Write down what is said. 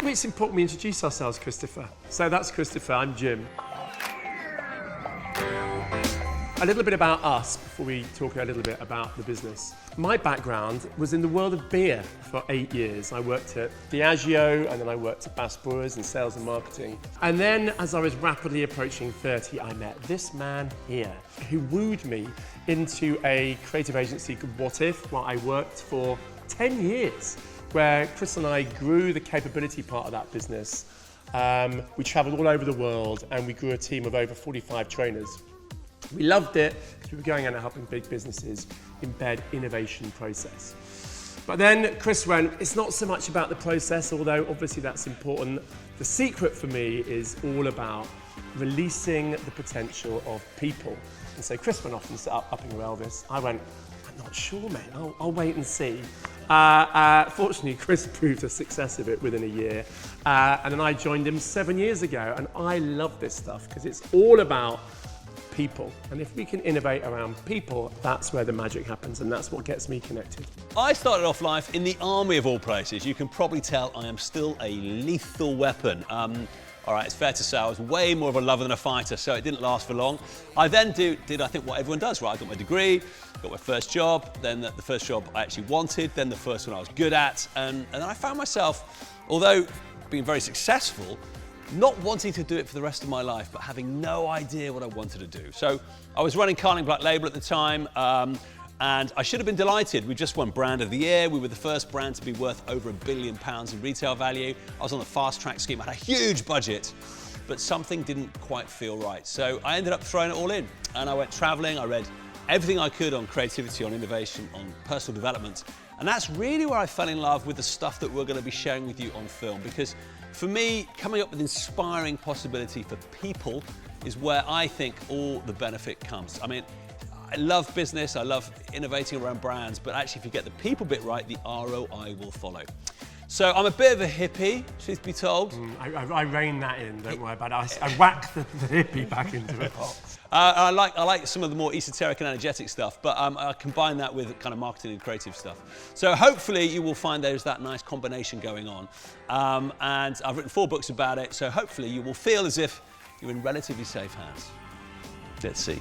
maybe it's important we introduce ourselves, Christopher. So that's Christopher, I'm Jim. A little bit about us before we talk a little bit about the business. My background was in the world of beer for 8 years. I worked at Diageo and then I worked at Bass Brewers in sales and marketing. And then as I was rapidly approaching 30, I met this man here who wooed me into a creative agency called What If, where I worked for 10 years, where Chris and I grew the capability part of that business. We traveled all over the world and we grew a team of over 45 trainers. We loved it because we were going out and helping big businesses embed innovation process. But then Chris went, it's not so much about the process, although obviously that's important. The secret for me is all about releasing the potential of people. And so Chris went off and set up Upping with Elvis. I went, I'm not sure, mate, I'll wait and see. Fortunately, Chris proved a success of it within a year. And then I joined him 7 years ago. And I love this stuff because it's all about people. And if we can innovate around people, that's where the magic happens, and that's what gets me connected. I started off life in the army of all places. You can probably tell I am still a lethal weapon. All right, it's fair to say I was way more of a lover than a fighter, so it didn't last for long. I then did I think what everyone does, right? I got my degree, got my first job, then the first job I actually wanted, then the first one I was good at, and then I found myself, although being very successful, not wanting to do it for the rest of my life, but having no idea what I wanted to do. So I was running Carling Black Label at the time, and I should have been delighted. We just won Brand of the Year. We were the first brand to be worth over £1 billion in retail value. I was on the fast track scheme, I had a huge budget, but something didn't quite feel right. So I ended up throwing it all in, and I went traveling. I read everything I could on creativity, on innovation, on personal development. And that's really where I fell in love with the stuff that we're going to be sharing with you on film, because for me, coming up with inspiring possibility for people is where I think all the benefit comes. I mean, I love business, I love innovating around brands, but actually if you get the people bit right, the ROI will follow. So I'm a bit of a hippie, truth be told. I rein that in, don't worry about it. I whack the hippie back into it. I like some of the more esoteric and energetic stuff, but I combine that with kind of marketing and creative stuff. So hopefully you will find there's that nice combination going on. And I've written 4 books about it, so hopefully you will feel as if you're in relatively safe hands. Let's see.